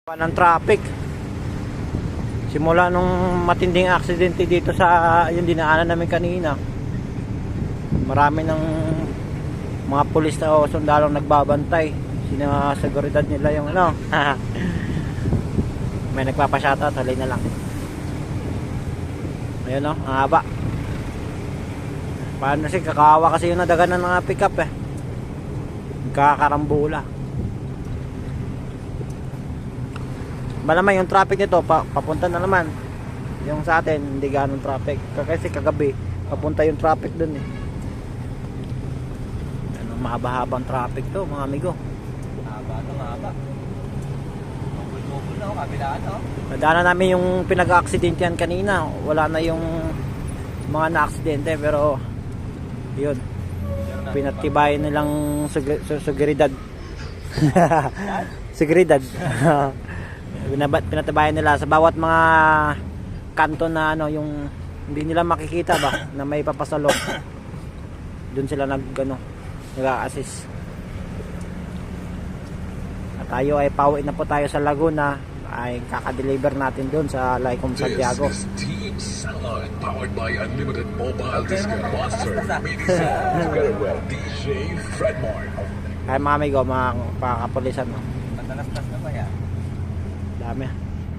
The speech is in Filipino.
Ng traffic simula nung matinding aksidente dito sa yung dinaanan namin kanina. Marami ng mga pulis na o sundalong nagbabantay, sinaseguridad nila yung ano. May nagpapashoutout, halay na lang. Ayun o, ang haba. Paano kasi kakawa kasi yung nadaganan ng pick up eh, kakakarambula. Malamang yung traffic nito papunta na naman. Yung sa atin hindi ganong traffic kasi kagabi papunta yung traffic dun eh. Ano, mahaba-habang traffic to mga amigo. Mahaba. Bubul-bubul na o, kabilaan o. Nadaanan namin yung pinag-aksidente yan kanina. Wala na yung mga na-aksidente pero yun, pinatibayan nilang seguridad. Seguridad. Pinatibayan nila sa bawat mga kanto na ano, yung hindi nila makikita ba na may papasalok. Doon sila nag-assist. At tayo ay pauwi na po tayo sa Laguna, ay kaka-deliver natin doon sa Lycom Santiago. This is Team Satellite powered by Unlimited Mobile Discount Monster. Together with DJ Fredmore. Kaya mga amigo, mga kapulisan, no? Matalas-tas na ba yan? Dami.